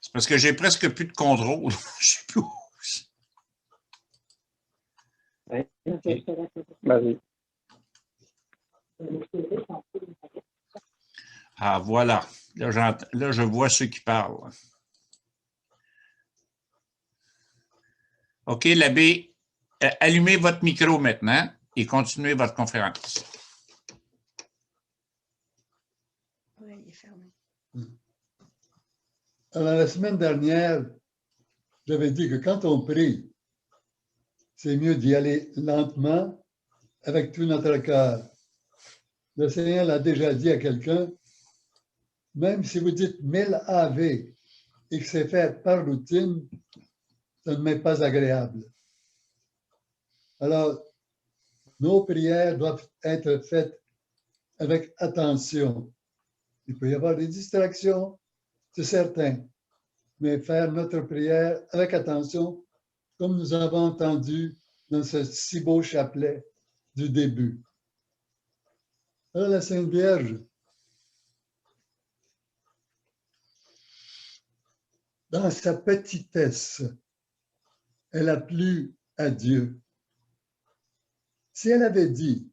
C'est parce que j'ai presque plus de contrôle. Je sais plus où. Okay. Vas-y. Ah, voilà. Là, je vois ceux qui parlent. OK, l'abbé, allumez votre micro maintenant et continuez votre conférence. Oui, il est fermé. Alors, la semaine dernière, j'avais dit que quand on prie, c'est mieux d'y aller lentement avec tout notre cœur. Le Seigneur l'a déjà dit à quelqu'un, même si vous dites 1000 Ave et que c'est fait par routine, ça ne m'est pas agréable. Alors, nos prières doivent être faites avec attention. Il peut y avoir des distractions, c'est certain, mais faire notre prière avec attention, comme nous avons entendu dans ce si beau chapelet du début. Alors, la Sainte Vierge, dans sa petitesse, elle a plu à Dieu. Si elle avait dit,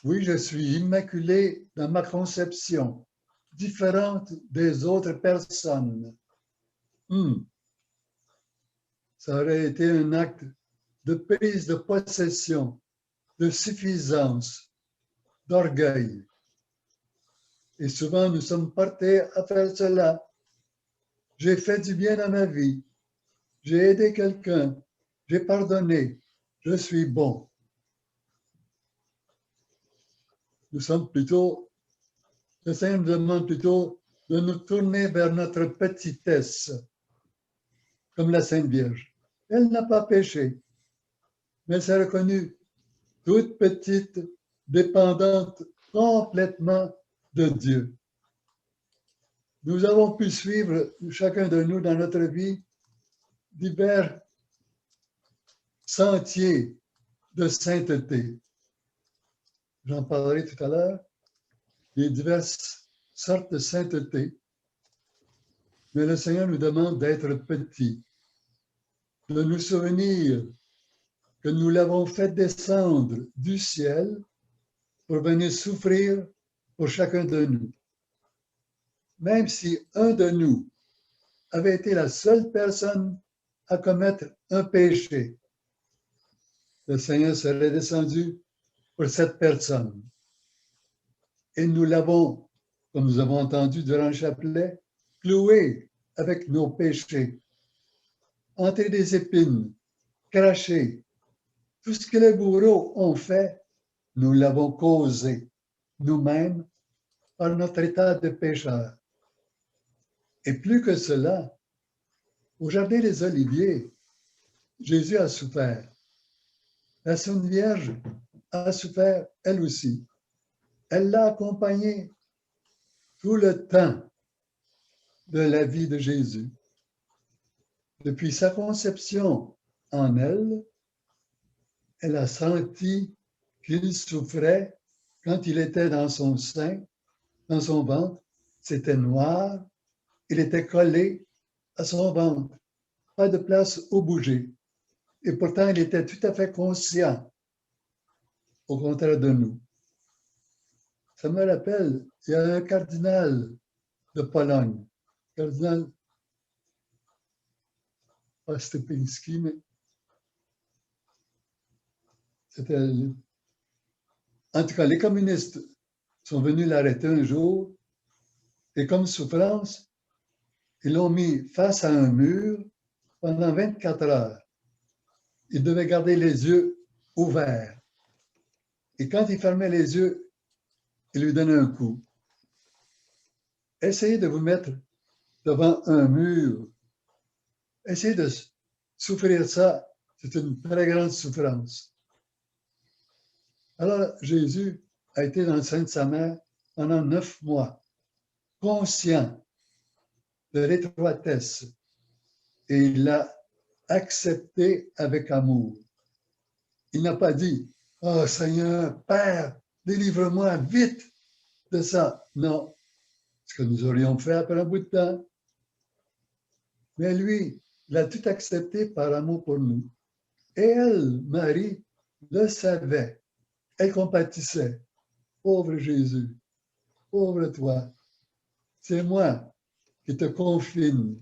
oui, je suis immaculée dans ma conception, différente des autres personnes, ça aurait été un acte de prise de possession, de suffisance, d'orgueil. Et souvent, nous sommes portés à faire cela. J'ai fait du bien dans ma vie. J'ai aidé quelqu'un. J'ai pardonné. Je suis bon. Nous sommes plutôt, le Seigneur nous demande plutôt de nous tourner vers notre petitesse, comme la Sainte Vierge. Elle n'a pas péché, mais elle s'est reconnue toute petite, dépendante complètement de Dieu. Nous avons pu suivre, chacun de nous dans notre vie, divers sentiers de sainteté. J'en parlerai tout à l'heure, les diverses sortes de sainteté. Mais le Seigneur nous demande d'être petits, de nous souvenir que nous l'avons fait descendre du ciel pour venir souffrir pour chacun de nous. Même si un de nous avait été la seule personne à commettre un péché, le Seigneur serait descendu pour cette personne. Et nous l'avons, comme nous avons entendu durant le chapelet, cloué avec nos péchés, entré des épines, craché. Tout ce que les bourreaux ont fait, nous l'avons causé nous-mêmes par notre état de pécheur. Et plus que cela, au Jardin des Oliviers, Jésus a souffert. La Sainte Vierge a souffert elle aussi. Elle l'a accompagné tout le temps de la vie de Jésus. Depuis sa conception en elle, elle a senti qu'il souffrait quand il était dans son sein, dans son ventre. C'était noir, il était collé à son ventre, pas de place où bouger. Et pourtant, il était tout à fait conscient, au contraire de nous. Ça me rappelle, il y a un cardinal de Pologne, cardinal Ostepinski, mais c'était... En tout cas, les communistes sont venus l'arrêter un jour et comme souffrance, ils l'ont mis face à un mur pendant 24 heures. Il devait garder les yeux ouverts. Et quand il fermait les yeux, il lui donnait un coup. Essayez de vous mettre devant un mur. Essayez de souffrir ça. C'est une très grande souffrance. Alors, Jésus a été dans le sein de sa mère pendant 9 mois, conscient de l'étroitesse, et il l'a accepté avec amour. Il n'a pas dit « Oh Seigneur, Père, délivre-moi vite de ça ». Non, ce que nous aurions fait après un bout de temps, Mais lui, il a tout accepté par amour pour nous. Et elle, Marie, le savait. Elle compatissait. Pauvre Jésus, pauvre toi, c'est moi qui te confine.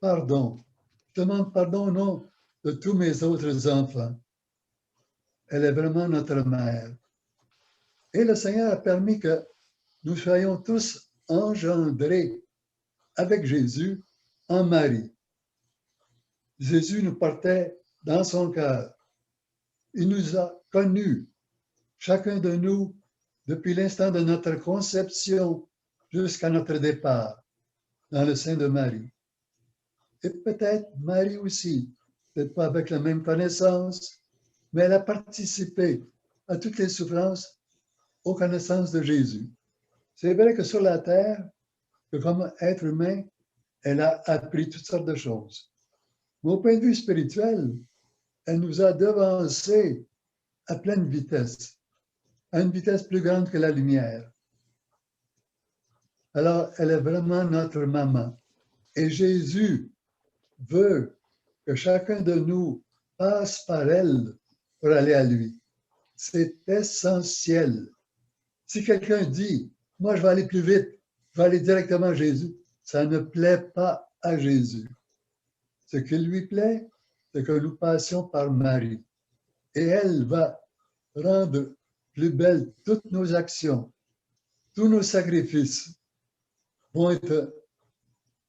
Pardon. Je demande pardon au nom de tous mes autres enfants. Elle est vraiment notre mère. Et le Seigneur a permis que nous soyons tous engendrés avec Jésus en Marie. Jésus nous portait dans son cœur. Il nous a connus, chacun de nous, depuis l'instant de notre conception jusqu'à notre départ dans le sein de Marie. Et peut-être Marie aussi, peut-être pas avec la même connaissance, mais elle a participé à toutes les souffrances, aux connaissances de Jésus. C'est vrai que sur la terre, que comme être humain, elle a appris toutes sortes de choses. Mais au point de vue spirituel, elle nous a devancés à pleine vitesse, à une vitesse plus grande que la lumière. Alors, elle est vraiment notre maman. Et Jésus veut que chacun de nous passe par elle pour aller à lui. C'est essentiel. Si quelqu'un dit, moi je vais aller plus vite, je vais aller directement à Jésus, ça ne plaît pas à Jésus. Ce qui lui plaît, c'est que nous passions par Marie. Et elle va rendre plus belles toutes nos actions, tous nos sacrifices vont être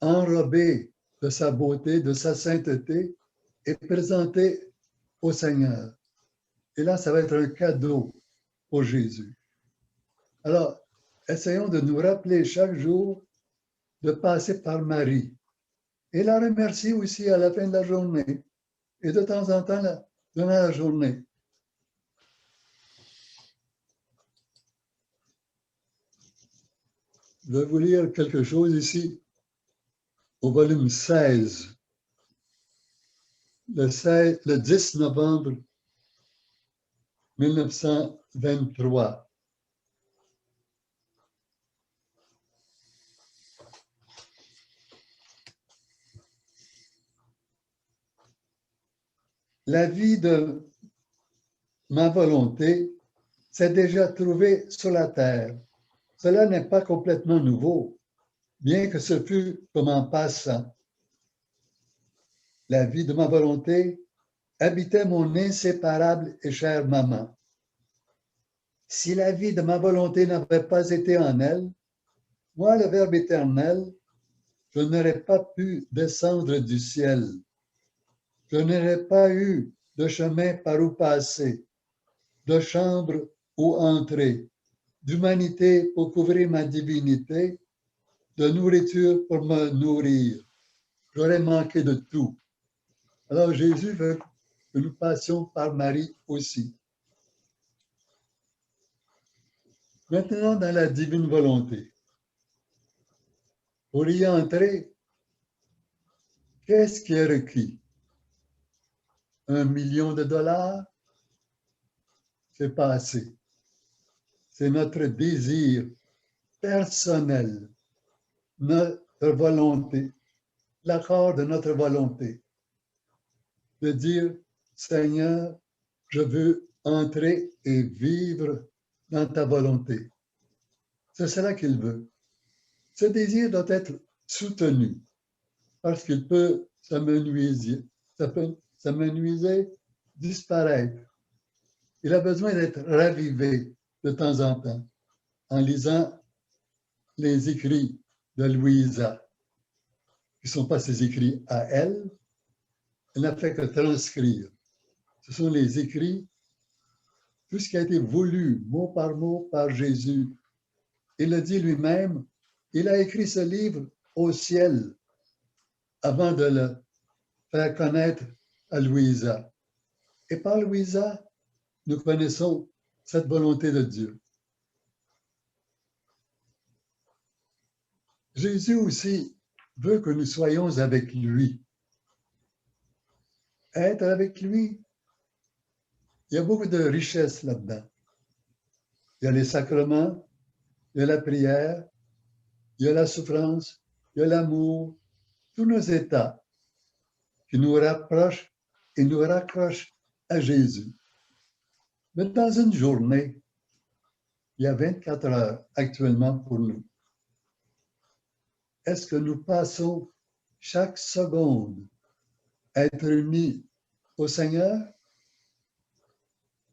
enrobés de sa beauté, de sa sainteté et présentés au Seigneur. Et là, ça va être un cadeau pour Jésus. Alors, essayons de nous rappeler chaque jour de passer par Marie et la remercier aussi à la fin de la journée et de temps en temps durant la journée. Je vais vous lire quelque chose ici au volume 16, le 10 novembre 1923. La vie de ma volonté s'est déjà trouvée sur la terre. Cela n'est pas complètement nouveau, bien que ce fût comme en passant. La vie de ma volonté habitait mon inséparable et chère maman. Si la vie de ma volonté n'avait pas été en elle, moi, le Verbe éternel, je n'aurais pas pu descendre du ciel. Je n'aurais pas eu de chemin par où passer, de chambre où entrer, d'humanité pour couvrir ma divinité, de nourriture pour me nourrir. J'aurais manqué de tout. Alors Jésus veut que nous passions par Marie aussi. Maintenant, dans la divine volonté. Pour y entrer, qu'est-ce qui est requis? $1 million? C'est pas assez. C'est notre désir personnel, notre volonté, l'accord de notre volonté, de dire, Seigneur, je veux entrer et vivre dans ta volonté. C'est cela qu'il veut. Ce désir doit être soutenu parce qu'il peut s'amenuiser, disparaître. Il a besoin d'être ravivé de temps en temps en lisant les écrits de Louisa, qui ne sont pas ses écrits à elle. Elle n'a fait que transcrire. Ce sont les écrits, tout ce qui a été voulu mot par Jésus. Il le dit lui-même, il a écrit ce livre au ciel avant de le faire connaître à Louisa. Et par Louisa, nous connaissons cette volonté de Dieu. Jésus aussi veut que nous soyons avec lui. Être avec lui, il y a beaucoup de richesses là-dedans. Il y a les sacrements, il y a la prière, il y a la souffrance, il y a l'amour, tous nos états. qui nous rapproche et nous raccroche à Jésus. Mais dans une journée, il y a 24 heures actuellement pour nous. Est-ce que nous passons chaque seconde à être unis au Seigneur?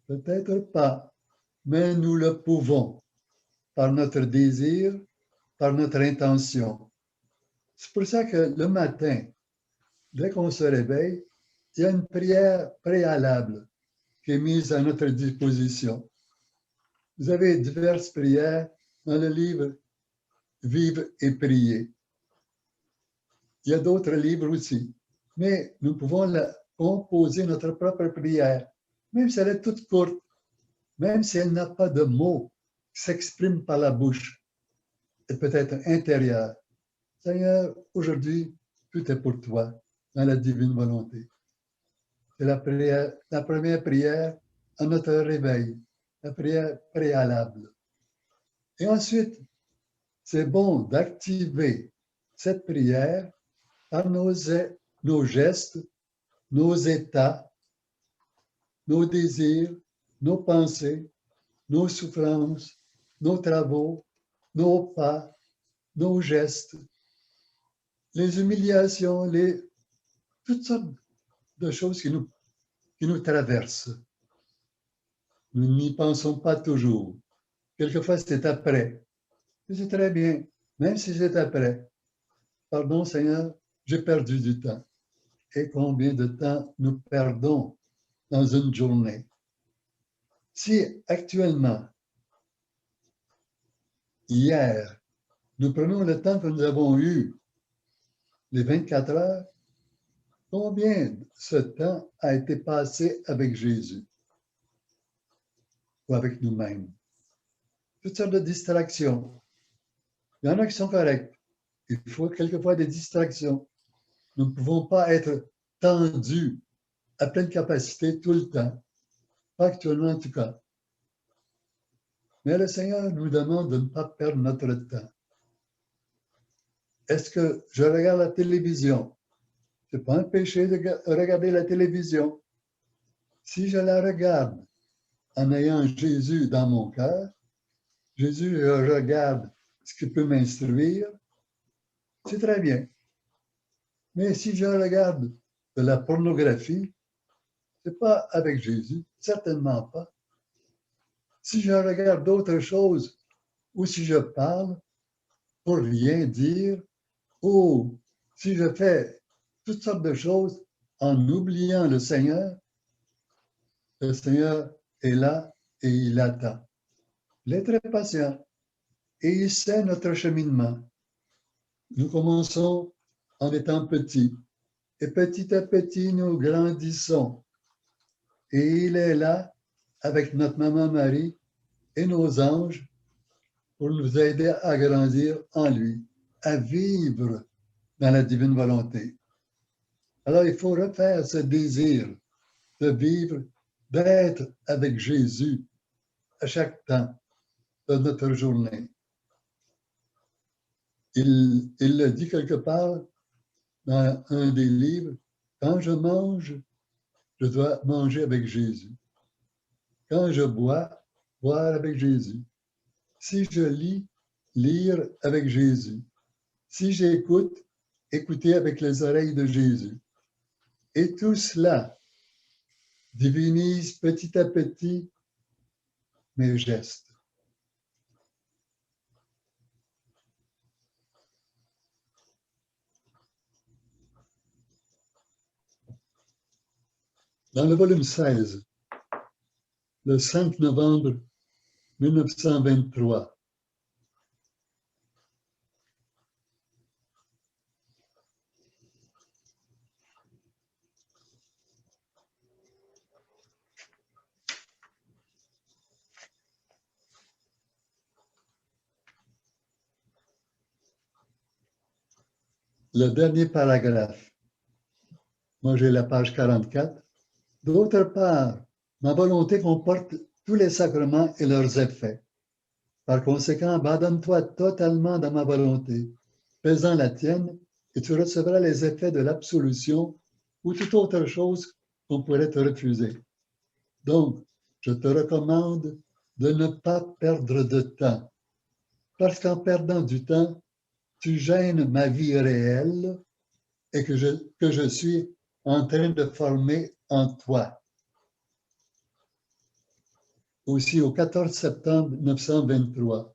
Peut-être pas, mais nous le pouvons par notre désir, par notre intention. C'est pour ça que le matin, dès qu'on se réveille, il y a une prière préalable qui est mise à notre disposition. Vous avez diverses prières dans le livre Vivre et prier. Il y a d'autres livres aussi, mais nous pouvons composer notre propre prière, même si elle est toute courte, même si elle n'a pas de mots qui s'expriment par la bouche. Elle peut être intérieure. Seigneur, aujourd'hui, tout est pour toi, dans la divine volonté. C'est la première prière à notre réveil, la prière préalable. Et ensuite, c'est bon d'activer cette prière par nos gestes, nos états, nos désirs, nos pensées, nos souffrances, nos travaux, nos pas, nos gestes, les humiliations, toutes sortes de choses qui nous traversent. Nous n'y pensons pas toujours. Quelquefois, c'est après. Et c'est très bien, même si c'est après. Pardon, Seigneur, j'ai perdu du temps. Et combien de temps nous perdons dans une journée? Si actuellement, hier, nous prenons le temps que nous avons eu, les 24 heures, combien de ce temps a été passé avec Jésus ou avec nous-mêmes? Toutes sortes de distractions. Il y en a qui sont correctes. Il faut quelquefois des distractions. Nous ne pouvons pas être tendus à pleine capacité tout le temps. Pas actuellement en tout cas. Mais le Seigneur nous demande de ne pas perdre notre temps. Est-ce que je regarde la télévision? Ce n'est pas un péché de regarder la télévision. Si je la regarde en ayant Jésus dans mon cœur, Jésus, je regarde ce qui peut m'instruire, c'est très bien. Mais si je regarde de la pornographie, ce n'est pas avec Jésus, certainement pas. Si je regarde d'autres choses, ou si je parle pour rien dire, ou si je fais toutes sortes de choses en oubliant le Seigneur est là et il attend. Il est très patient et il sait notre cheminement. Nous commençons en étant petits et petit à petit nous grandissons. Et il est là avec notre maman Marie et nos anges pour nous aider à grandir en lui, à vivre dans la divine volonté. Alors il faut refaire ce désir de vivre, d'être avec Jésus à chaque temps de notre journée. Il le dit quelque part dans un des livres, quand je mange, je dois manger avec Jésus. Quand je bois, boire avec Jésus. Si je lis, lire avec Jésus. Si j'écoute, écouter avec les oreilles de Jésus. Et tout cela divinise petit à petit mes gestes. Dans le volume 16, le 5 novembre 1923, le dernier paragraphe, moi j'ai la page 44, d'autre part, ma volonté comporte tous les sacrements et leurs effets. Par conséquent, abandonne-toi totalement dans ma volonté, faisant la tienne, et tu recevras les effets de l'absolution ou toute autre chose qu'on pourrait te refuser. Donc, je te recommande de ne pas perdre de temps, parce qu'en perdant du temps, tu gênes ma vie réelle et que je suis en train de former en toi. Aussi au 14 septembre 1923.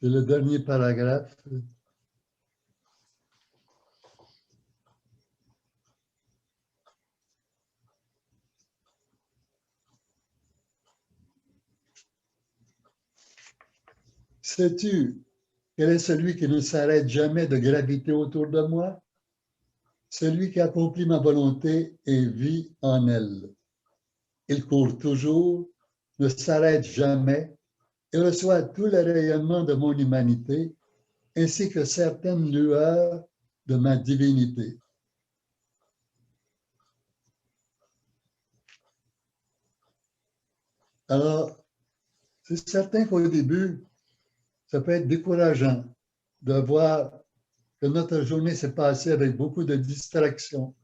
C'est le dernier paragraphe. Sais-tu quel est celui qui ne s'arrête jamais de graviter autour de moi? Celui qui accomplit ma volonté et vit en elle. Il court toujours, ne s'arrête jamais et reçoit tout le rayonnement de mon humanité ainsi que certaines lueurs de ma divinité. Alors, c'est certain qu'au début, ça peut être décourageant de voir que notre journée s'est passée avec beaucoup de distractions,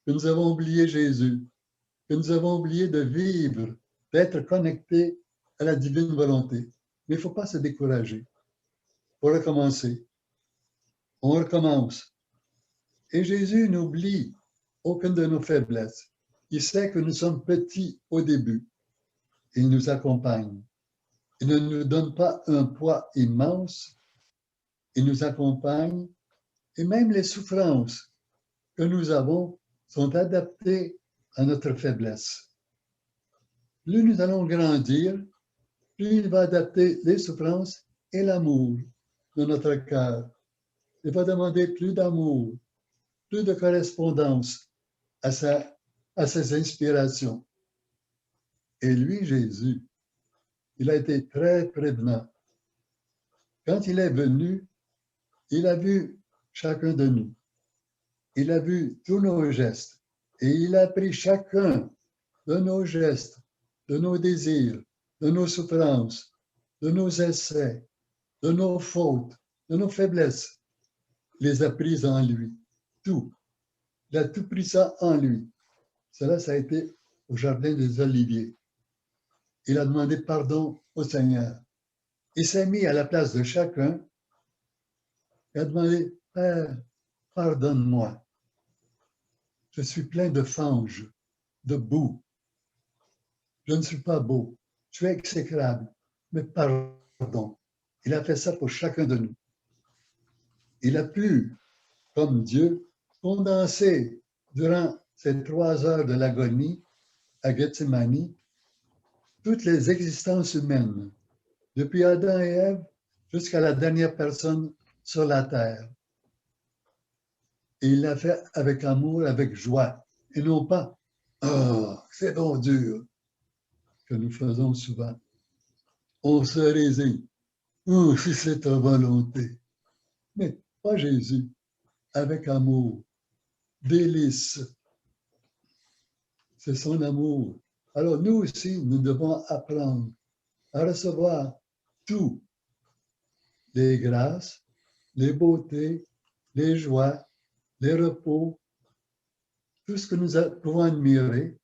que nous avons oublié Jésus, que nous avons oublié de vivre, d'être connectés à la divine volonté. Mais il ne faut pas se décourager. Il faut recommencer. On recommence. Et Jésus n'oublie aucune de nos faiblesses. Il sait que nous sommes petits au début. Il nous accompagne. Il ne nous donne pas un poids immense. Il nous accompagne. Et même les souffrances que nous avons sont adaptées à notre faiblesse. Plus nous allons grandir, plus il va adapter les souffrances et l'amour de notre cœur. Il va demander plus d'amour, plus de correspondance à ses inspirations. Et lui, Jésus, il a été très prévenant. Quand il est venu, il a vu chacun de nous. Il a vu tous nos gestes et il a pris chacun de nos gestes, de nos désirs, de nos souffrances, de nos essais, de nos fautes, de nos faiblesses. Il les a prises en lui. Tout. Il a tout pris ça en lui. Cela, ça a été au Jardin des Oliviers. Il a demandé pardon au Seigneur. Il s'est mis à la place de chacun. Il a demandé, Père, pardonne-moi. Je suis plein de fange, de boue. Je ne suis pas beau. Je suis exécrable. Mais pardon. Il a fait ça pour chacun de nous. Il a pu, comme Dieu, condenser durant ces 3 heures de l'agonie à Gethsémani toutes les existences humaines, depuis Adam et Ève jusqu'à la dernière personne sur la terre. Et il l'a fait avec amour, avec joie, et non pas « Oh, c'est donc dur » que nous faisons souvent. On se résigne. « Oh, si c'est ta volonté ». Mais pas Jésus, avec amour, délice. C'est son amour. Alors nous aussi, nous devons apprendre à recevoir tout, les grâces, les beautés, les joies, les repos, tout ce que nous pouvons admirer,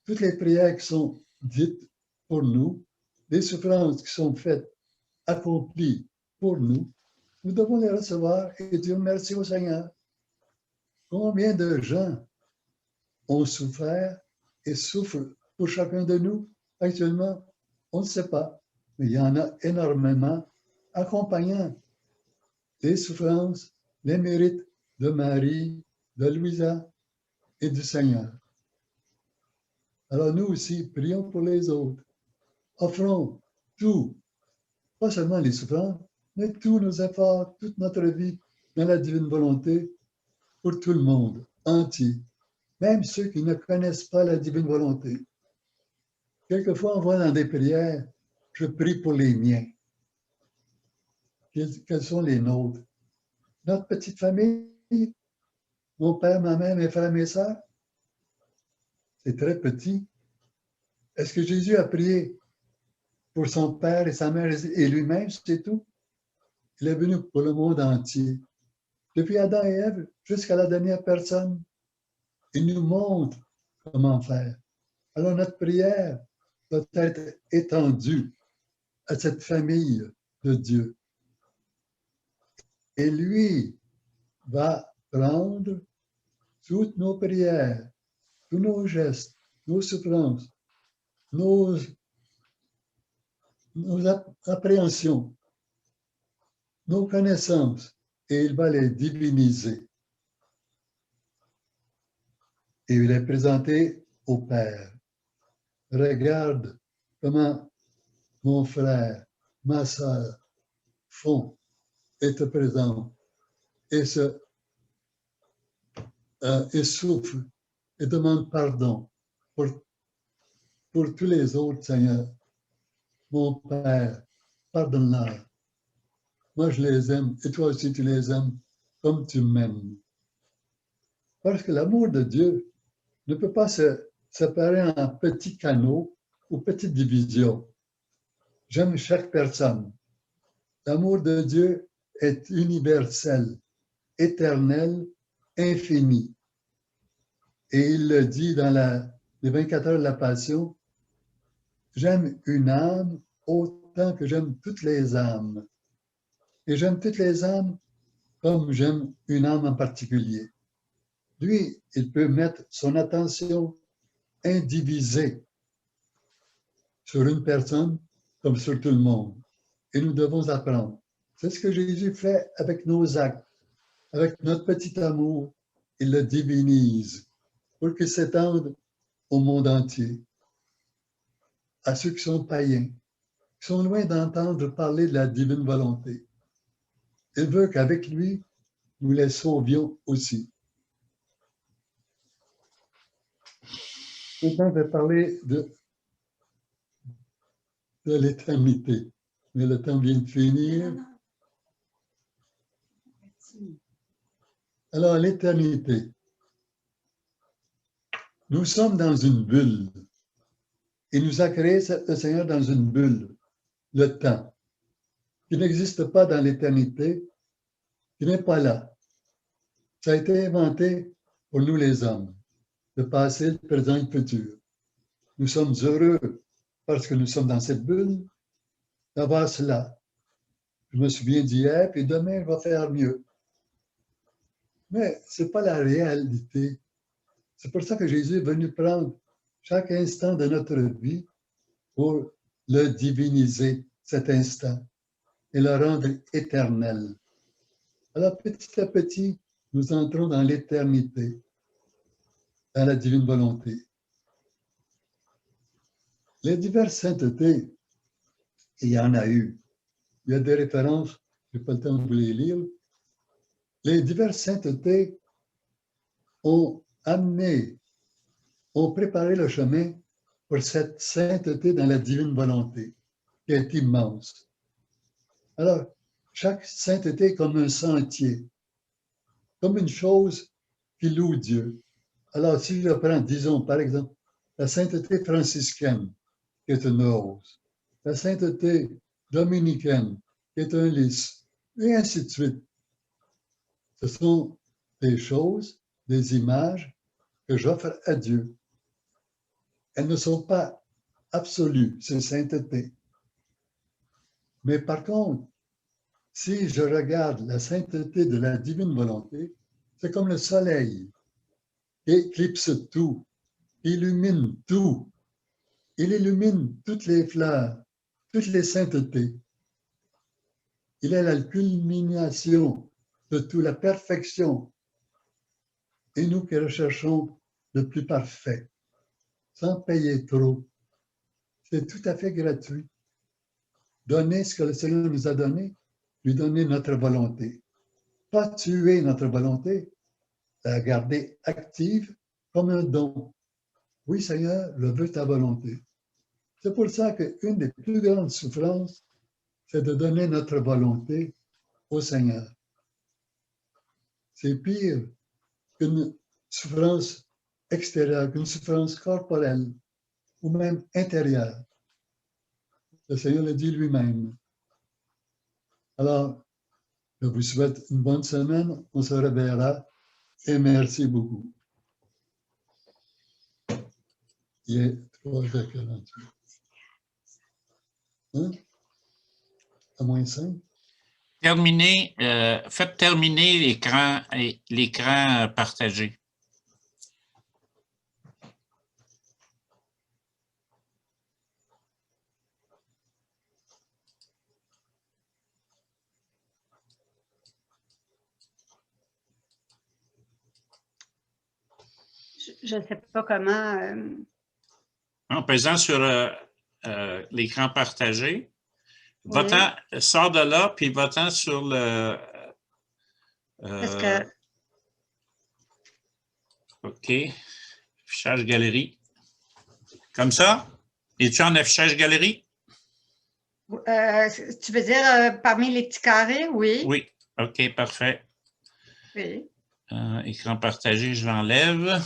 toutes les prières qui sont dites pour nous, les souffrances qui sont faites, accomplies pour nous, nous devons les recevoir et dire merci au Seigneur. Combien de gens ont souffert et souffrent pour chacun de nous actuellement? On ne sait pas, mais il y en a énormément accompagnant les souffrances, les mérites de Marie, de Louisa et du Seigneur. Alors nous aussi, prions pour les autres. Offrons tout, pas seulement les souffrances, mais tous nos efforts, toute notre vie dans la divine volonté pour tout le monde entier, même ceux qui ne connaissent pas la divine volonté. Quelquefois, on voit dans des prières, je prie pour les miens. Quels sont les nôtres? Notre petite famille, mon père, ma mère, mes frères, mes sœurs, c'est très petit. Est-ce que Jésus a prié pour son père et sa mère et lui-même, c'est tout? Il est venu pour le monde entier. Depuis Adam et Ève jusqu'à la dernière personne, il nous montre comment faire. Alors notre prière doit être étendue à cette famille de Dieu. Et lui va prendre toutes nos prières, tous nos gestes, nos souffrances, nos appréhensions, nos connaissances, et il va les diviniser. Et il est présenté au Père. Regarde comment mon frère, ma sœur font et te présentent et souffrent et demandent pardon pour tous les autres, Seigneur. Mon Père, pardonne-leur. Moi, je les aime et toi aussi, tu les aimes comme tu m'aimes. Parce que l'amour de Dieu ne peut pas se séparer en petits canaux ou petites divisions. J'aime chaque personne. L'amour de Dieu est universel, éternel, infini. Et il le dit dans les 24 heures de la Passion, j'aime une âme autant que j'aime toutes les âmes. Et j'aime toutes les âmes comme j'aime une âme en particulier. Lui, il peut mettre son attention indivisée sur une personne comme sur tout le monde. Et nous devons apprendre. C'est ce que Jésus fait avec nos actes, avec notre petit amour. Il le divinise pour qu'il s'étende au monde entier, à ceux qui sont païens, qui sont loin d'entendre parler de la divine volonté. Il veut qu'avec lui, nous les sauvions aussi. Maintenant, je vais parler de l'éternité. Mais le temps vient de finir. Alors, l'éternité. Nous sommes dans une bulle. Il nous a créé le Seigneur dans une bulle, le temps, qui n'existe pas dans l'éternité, qui n'est pas là. Ça a été inventé pour nous les hommes, le passé, le présent et le futur. Nous sommes heureux parce que nous sommes dans cette bulle d'avoir cela. Je me souviens d'hier, puis demain, je vais faire mieux. Mais ce n'est pas la réalité. C'est pour ça que Jésus est venu prendre chaque instant de notre vie pour le diviniser, cet instant, et le rendre éternel. Alors, petit à petit, nous entrons dans l'éternité, dans la divine volonté. Les diverses saintetés, il y en a eu. Il y a des références, je n'ai pas le temps de vous les lire. Les diverses saintetés ont préparé le chemin pour cette sainteté dans la divine volonté, qui est immense. Alors, chaque sainteté est comme un sentier, comme une chose qui loue Dieu. Alors, si je prends, disons, par exemple, la sainteté franciscaine, qui est une rose, la sainteté dominicaine, qui est un lys, et ainsi de suite. Ce sont des choses, des images que j'offre à Dieu. Elles ne sont pas absolues, ces saintetés. Mais par contre, si je regarde la sainteté de la divine volonté, c'est comme le soleil qui éclipse tout, illumine tout. Il illumine toutes les fleurs, toutes les saintetés. Il est la culmination de tout, la perfection. Et nous qui recherchons le plus parfait, sans payer trop, c'est tout à fait gratuit. Donner ce que le Seigneur nous a donné, lui donner notre volonté. Pas tuer notre volonté, la garder active comme un don. Oui, Seigneur, je veux ta volonté. C'est pour ça qu'une des plus grandes souffrances, c'est de donner notre volonté au Seigneur. C'est pire qu'une souffrance extérieure, qu'une souffrance corporelle. ou même intérieure. Le Seigneur le dit lui-même. Alors, je vous souhaite une bonne semaine. On se reverra et merci beaucoup. Il est 3h48. Hein? À moins 5. Terminez, faites terminer l'écran partagé. Je ne sais pas comment. En pesant sur l'écran partagé, Oui. sors de là, puis va-t'en sur le... Parce que. OK. Affichage galerie. Comme ça? Es-tu en affichage galerie? Tu veux dire parmi les petits carrés? Oui. Oui. OK, parfait. Oui. Écran partagé, je l'enlève.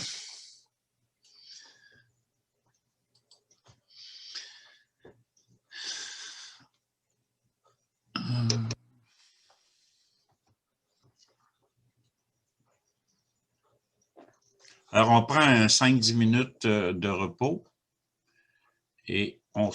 Alors, on prend un 5-10 minutes de repos et on